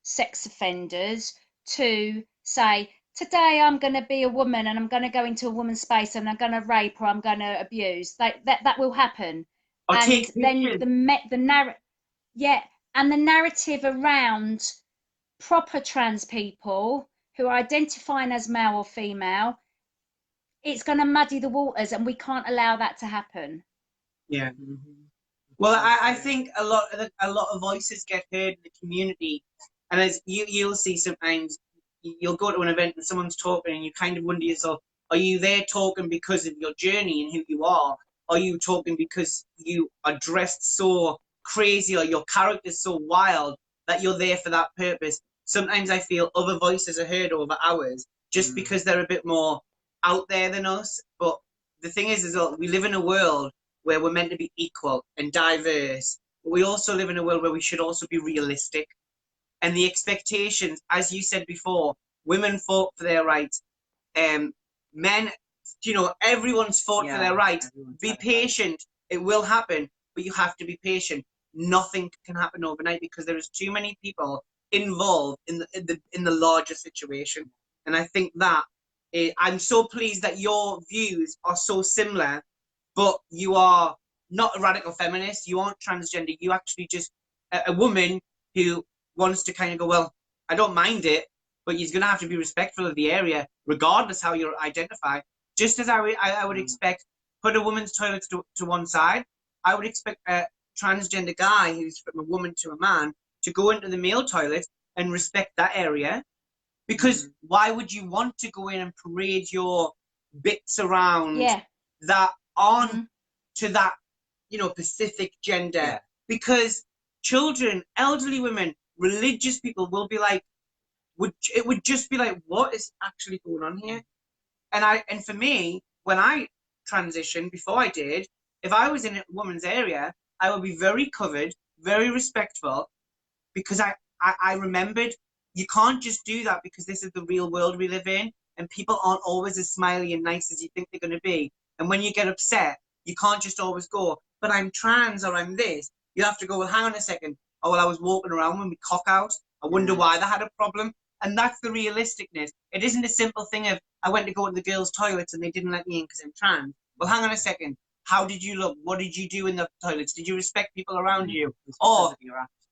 sex offenders to say, today I'm going to be a woman and I'm going to go into a woman's space and I'm going to rape or I'm going to abuse. That will happen. And then the narrative around proper trans people who are identifying as male or female, it's going to muddy the waters, and we can't allow that to happen. Yeah. Well, I think a lot of voices get heard in the community, and as you'll see sometimes, you'll go to an event and someone's talking, and you kind of wonder yourself, are you there talking because of your journey and who you are, are you talking because you are dressed so crazy or your character's so wild that you're there for that purpose? Sometimes I feel other voices are heard over ours just because they're a bit more out there than us. But the thing is that we live in a world where we're meant to be equal and diverse, but we also live in a world where we should also be realistic. And the expectations, as you said before, women fought for their rights, men, everyone's fought for their rights. Be patient. It will happen, but you have to be patient. Nothing can happen overnight because there is too many people involved in the larger situation. And I think that I'm so pleased that your views are so similar, but you are not a radical feminist. You aren't transgender. You actually just a woman who wants to kind of go, well, I don't mind it, but you're going to have to be respectful of the area, regardless how you identify. Just as I would expect, put a woman's toilets to one side, I would expect a transgender guy who's from a woman to a man to go into the male toilet and respect that area. Because why would you want to go in and parade your bits around that aren't to that, Pacific gender? Yeah. Because children, elderly women, religious people will be like, it would just be like, what is actually going on here? And for me, when I transitioned, before I did, if I was in a woman's area, I would be very covered, very respectful, because I remembered you can't just do that because this is the real world we live in, and people aren't always as smiley and nice as you think they're going to be. And when you get upset, you can't just always go, but I'm trans or I'm this. You have to go, well, hang on a second. Oh, well, I was walking around when we cock out. I wonder why they had a problem. And that's the realisticness. It isn't a simple thing of, I went to go to the girls' toilets and they didn't let me in because I'm trans. Well, hang on a second. How did you look? What did you do in the toilets? Did you respect people around you? Or,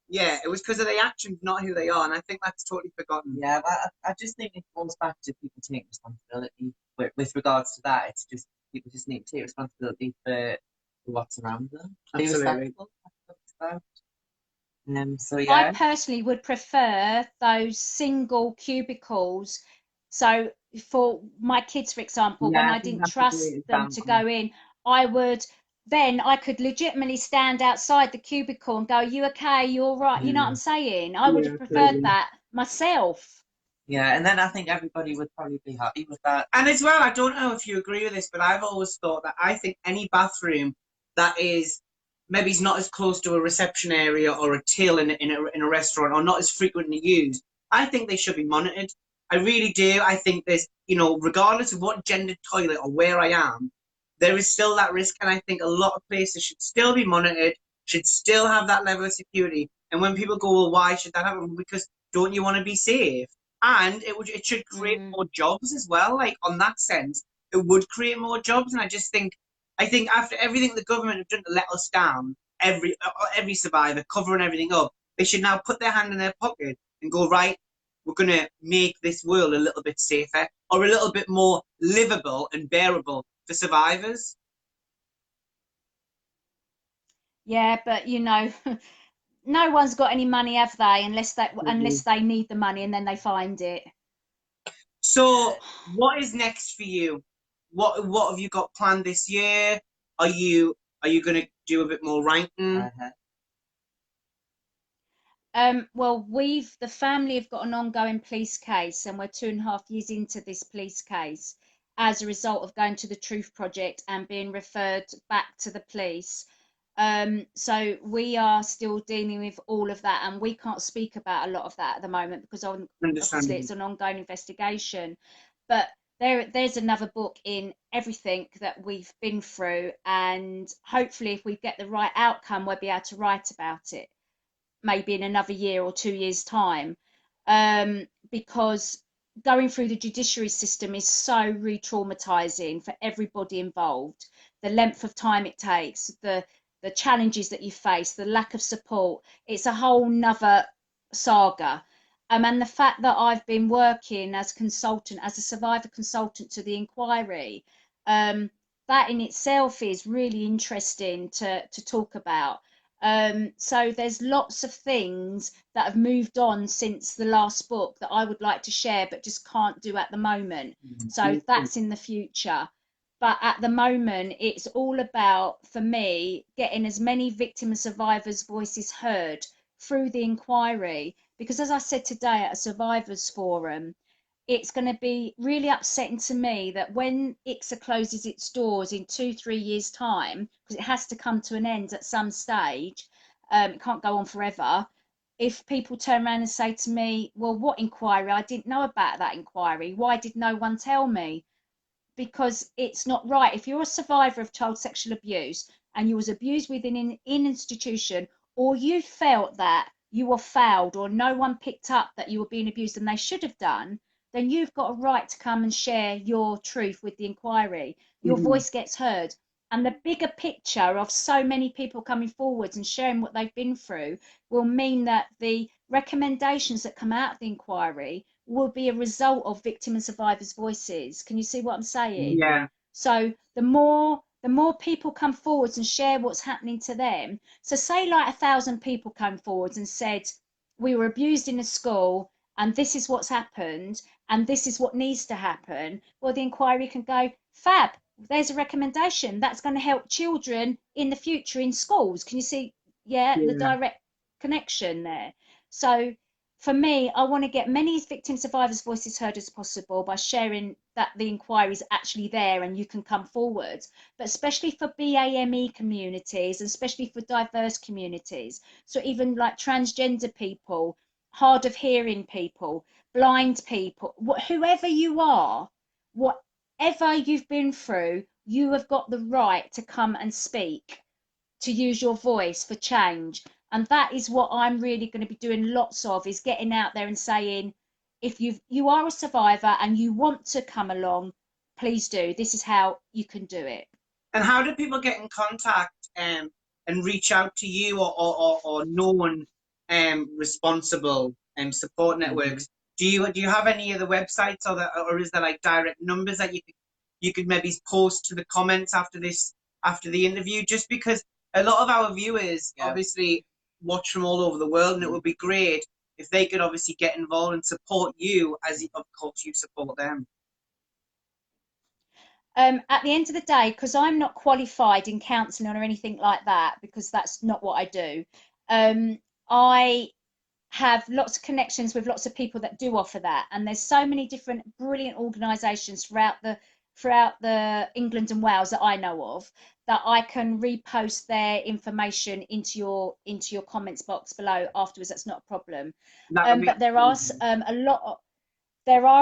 yeah, it was because of the actions, not who they are. And I think that's totally forgotten. Yeah, but I just think it goes back to people taking responsibility with regards to that. It's just, people just need to take responsibility for what's around them. Absolutely. So yeah. I personally would prefer those single cubicles. So for my kids, for example, when I didn't trust them to go in, I could legitimately stand outside the cubicle and go, you okay, you all right? You know what I'm saying? I would have preferred that myself. Yeah, and then I think everybody would probably be happy with that. And as well, I don't know if you agree with this, but I've always thought that I think any bathroom that is maybe it's not as close to a reception area or a till in a restaurant, or not as frequently used, I think they should be monitored. I really do. I think there's, regardless of what gendered toilet or where I am, there is still that risk. And I think a lot of places should still be monitored, should still have that level of security. And when people go, well, why should that happen? Because don't you want to be safe? And it should create more jobs as well. Like, on that sense, it would create more jobs. And I think after everything the government have done to let us down, every survivor, covering everything up, they should now put their hand in their pocket and go, right, we're going to make this world a little bit safer or a little bit more livable and bearable for survivors. Yeah, but no one's got any money, have they? Unless they need the money and then they find it. So, what is next for you? What have you got planned this year? Are you going to do a bit more writing? Well, the family have got an ongoing police case, and we're 2.5 years into this police case as a result of going to the Truth Project and being referred back to the police. So we are still dealing with all of that, and we can't speak about a lot of that at the moment because obviously it's an ongoing investigation. But there's another book in everything that we've been through, and hopefully if we get the right outcome, we'll be able to write about it maybe in another year or 2 years' time, because going through the judiciary system is so re-traumatizing for everybody involved. The length of time it takes, the challenges that you face, the lack of support, it's a whole nother saga. And the fact that I've been working as a survivor consultant to the inquiry, that in itself is really interesting to talk about. So there's lots of things that have moved on since the last book that I would like to share, but just can't do at the moment. So that's in the future. But at the moment, it's all about, for me, getting as many victim and survivors' voices heard through the inquiry. Because as I said today at a survivors forum, it's going to be really upsetting to me that when ICSA closes its doors in 2-3 years' time, because it has to come to an end at some stage, it can't go on forever. If people turn around and say to me, well, what inquiry? I didn't know about that inquiry. Why did no one tell me? Because it's not right. If you're a survivor of child sexual abuse and you was abused within an institution, or you felt that you were fouled or no one picked up that you were being abused and they should have done, then you've got a right to come and share your truth with the inquiry. Your Mhm. voice gets heard. And the bigger picture of so many people coming forwards and sharing what they've been through will mean that the recommendations that come out of the inquiry will be a result of victim and survivors' voices. Can you see what I'm saying? Yeah. So the more people come forwards and share what's happening to them. So say like 1,000 people come forwards and said, we were abused in a school and this is what's happened and this is what needs to happen. Well, the inquiry can go, fab, there's a recommendation that's going to help children in the future in schools. Can you see, yeah, the Yeah. direct connection there? So for me, I want to get many victim survivors' voices heard as possible by sharing that the inquiry is actually there and you can come forward. But especially for BAME communities and especially for diverse communities, so even like transgender people, hard of hearing people, blind people, whoever you are, whatever you've been through, you have got the right to come and speak, to use your voice for change. And that is what I'm really going to be doing lots of, is getting out there and saying, if you are a survivor and you want to come along, please do. This is how you can do it. And how do people get in contact and reach out to you or known responsible support networks? Do you have any of the websites or is there like direct numbers that you could maybe post to the comments after the interview? Just because a lot of our viewers obviously watch from all over the world, and it would be great if they could obviously get involved and support you as of course you support them. At the end of the day, because I'm not qualified in counselling or anything like that, because that's not what I do, I have lots of connections with lots of people that do offer that, and there's so many different brilliant organisations throughout the England and Wales that I know of, that I can repost their information into your comments box below afterwards. That's not a problem. That would be But there are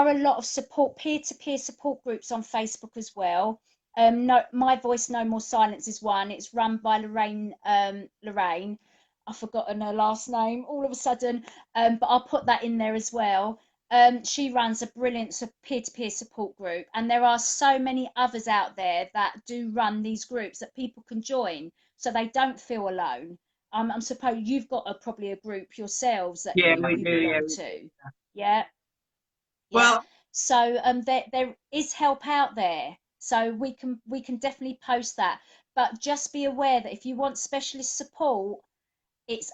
a lot of support, peer-to-peer support groups on Facebook as well. No, My Voice No More Silence is one. It's run by Lorraine. I've forgotten her last name all of a sudden, but I'll put that in there as well. She runs a brilliant peer-to-peer support group, and there are so many others out there that do run these groups that people can join, so they don't feel alone. I'm suppose you've got probably a group yourselves that yeah, you we do, yeah. belong to. Yeah. Yeah. Well, So there is help out there. So we can definitely post that. But just be aware that if you want specialist support, it's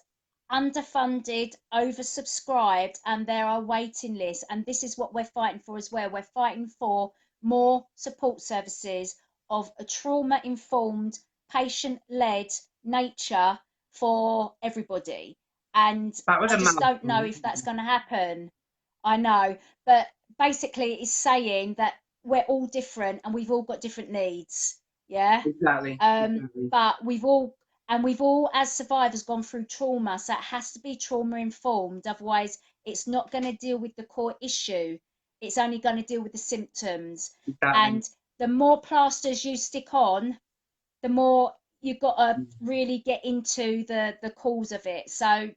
underfunded, oversubscribed, and there are waiting lists. And this is what we're fighting for as well. We're fighting for more support services of a trauma-informed, patient-led nature for everybody. And that was I a just don't know mouthful. if that's going to happen. I know, but basically it's saying that we're all different and we've all got different needs. Yeah. Exactly. Um, Exactly. but we've all as survivors gone through trauma, so it has to be trauma informed. Otherwise, it's not going to deal with the core issue. It's only going to deal with the symptoms. Exactly. And the more plasters you stick on, the more you've got to really get into the cause of it. So,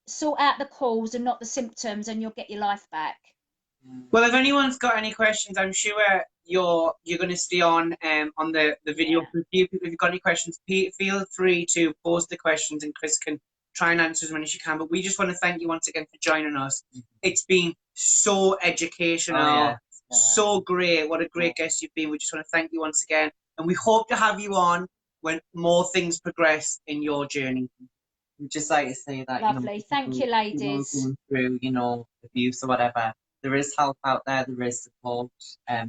sort out the cause and not the symptoms, and you'll get your life back. Well, if anyone's got any questions, I'm sure you're going to stay on the video. Yeah. If you've got any questions, feel free to post the questions, and Chris can try and answer as many as she can. But we just want to thank you once again for joining us. It's been so educational, so great. What a great guest you've been. We just want to thank you once again, and we hope to have you on when more things progress in your journey. We'd just like to say that, Lovely. Thank you, ladies. going through, abuse or whatever, there is help out there, there is support, Yeah.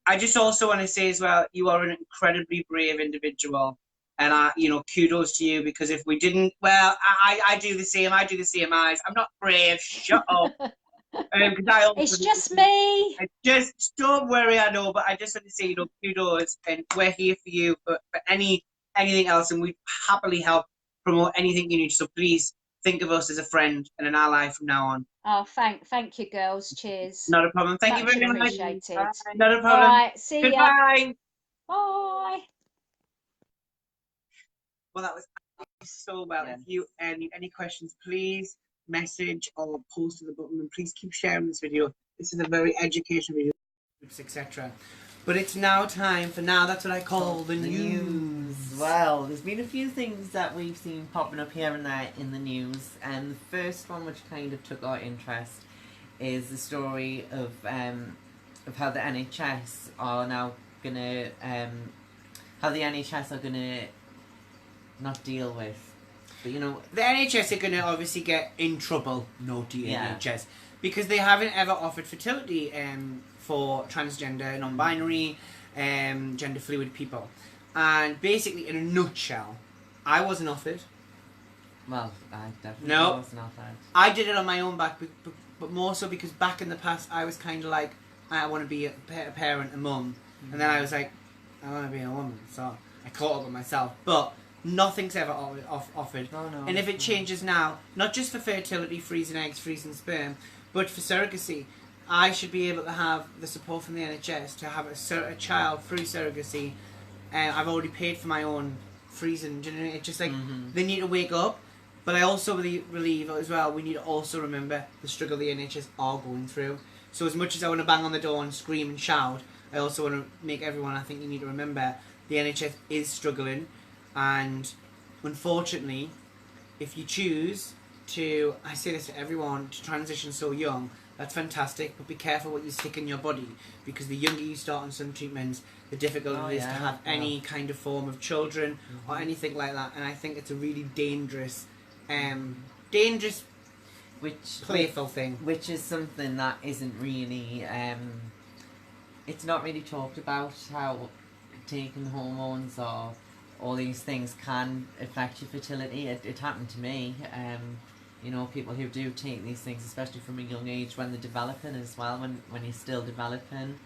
I just also want to say as well, you are an incredibly brave individual. And kudos to you, because if we didn't, well, I do the same. I do the same eyes. I'm not brave. Shut up. Because I It's also just me. just don't worry. I know, but I just want to say, kudos, and we're here for you for anything else, and we happily help promote anything you need. So please think of us as a friend and an ally from now on. Oh, thank you, girls. Cheers. Not a problem. Thank you Much very much. appreciated. Not a All problem. right, see ya. Goodbye. Bye. Well, that was so well. Yeah. If you any questions, please message or post to the button, and please keep sharing this video. This is a very educational video, etc. But it's now time for that's what I call the news. Well, there's been a few things that we've seen popping up here and there in the news, and the first one, which kind of took our interest, is the story of how the NHS are now gonna not deal with, but The NHS are going to obviously get in trouble, naughty Yeah. NHS, because they haven't ever offered fertility for transgender, non-binary, gender fluid people. And basically, in a nutshell, I wasn't offered. Well, I definitely No. was not that. I did it on my own back, but more so because back in the past, I was kind of like, I want to be a parent, a mum. And then I was like, I want to be a woman. So I caught up with myself. But nothing's ever offered. No. And if it changes now, not just for fertility, freezing eggs, freezing sperm, but for surrogacy, I should be able to have the support from the NHS to have a child through surrogacy. I've already paid for my own freezing. Do you know? It's just like they need to wake up. But I also believe as well, we need to also remember the struggle the NHS are going through. So as much as I want to bang on the door and scream and shout, I also want to make everyone, I think you need to remember, the NHS is struggling. And unfortunately, if you choose to, I say this to everyone, to transition so young, that's fantastic, but be careful what you stick in your body, because the younger you start on some treatments, the difficult it is to have any kind of form of children or anything like that. And I think it's a really dangerous, playful thing. Which is something that isn't really, it's not really talked about, how taking hormones or all these things can affect your fertility. It happened to me. People who do take these things, especially from a young age when they're developing as well, when you're still developing,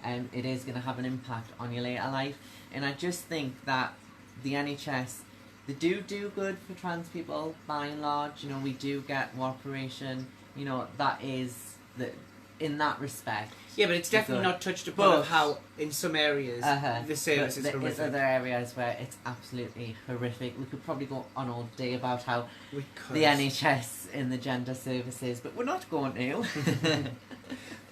it is going to have an impact on your later life. And I just think that the NHS, they do good for trans people by and large. We do get cooperation. That is in that respect. Yeah, but it's definitely not touched upon of how in some areas the service is horrific. There's other areas where it's absolutely horrific. We could probably go on all day about how the NHS in the gender services, but we're not going to.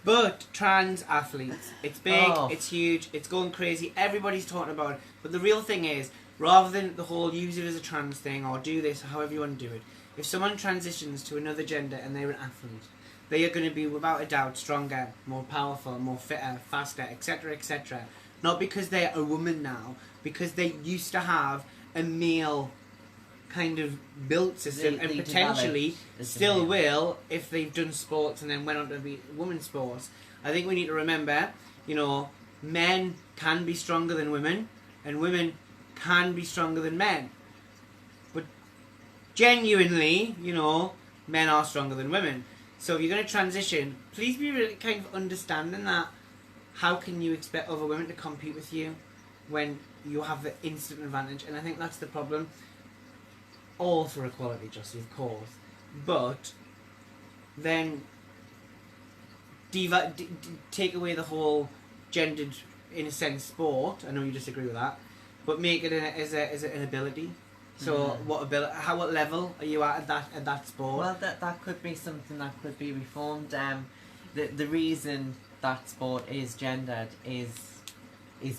But trans athletes, it's big, it's huge, it's going crazy, everybody's talking about it. But the real thing is, rather than the whole use it as a trans thing or do this, however you want to do it, if someone transitions to another gender and they're an athlete, they are going to be, without a doubt, stronger, more powerful, more fitter, faster, etc., etc. Not because they're a woman now, because they used to have a male kind of built system, and potentially still will if they've done sports and then went on to be women's sports. I think we need to remember, men can be stronger than women, and women can be stronger than men. But genuinely, men are stronger than women. So if you're going to transition, please be really kind of understanding that. How can you expect other women to compete with you when you have the instant advantage? And I think that's the problem. All for equality, Jussie, of course. But then take away the whole gendered, in a sense, sport. I know you disagree with that. But make it as an ability. So what level are you at that sport? Well, that could be something that could be reformed. The reason that sport is gendered is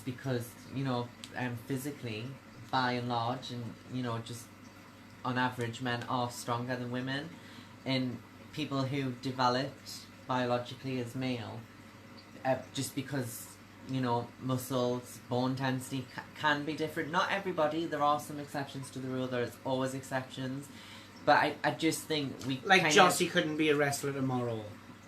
because physically, by and large, and just on average, men are stronger than women. And people who developed biologically as male, just because muscles, bone density can be different. Not everybody. There are some exceptions to the rule. There's always exceptions. But I just think we Jossie couldn't be a wrestler tomorrow.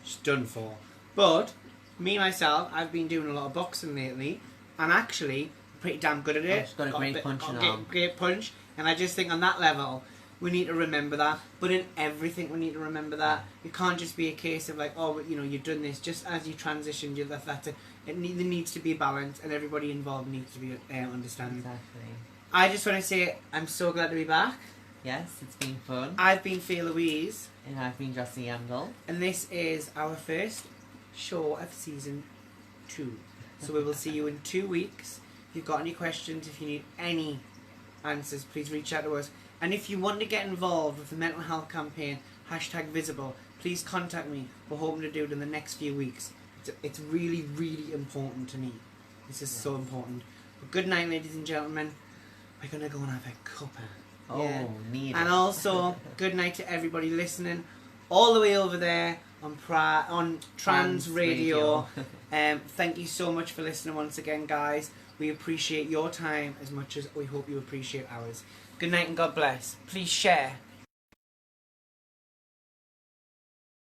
She's done for. But Me, myself, I've been doing a lot of boxing lately, and actually, pretty damn good at it. she's got a great punching arm. Great punch, and I just think on that level, we need to remember that. But in everything, we need to remember that. It can't just be a case of like, oh, you know, you've done this. Just as you transition, there needs to be a balance, and everybody involved needs to be understanding. Exactly. I just want to say I'm so glad to be back. Yes, it's been fun. I've been Faye Louise. And I've been Jessie Yandel. And this is our first show of season 2. So we will see you in 2 weeks. If you've got any questions, if you need any answers, please reach out to us. And if you want to get involved with the mental health campaign, #visible, please contact me. We're hoping to do it in the next few weeks. It's really, really important to me. This is so important. But good night, ladies and gentlemen. We're going to go and have a cuppa. Oh, Yeah. need And it. also, good night to everybody listening all the way over there on Trans Radio. Thank you so much for listening once again, guys. We appreciate your time as much as we hope you appreciate ours. Good night and God bless. Please share.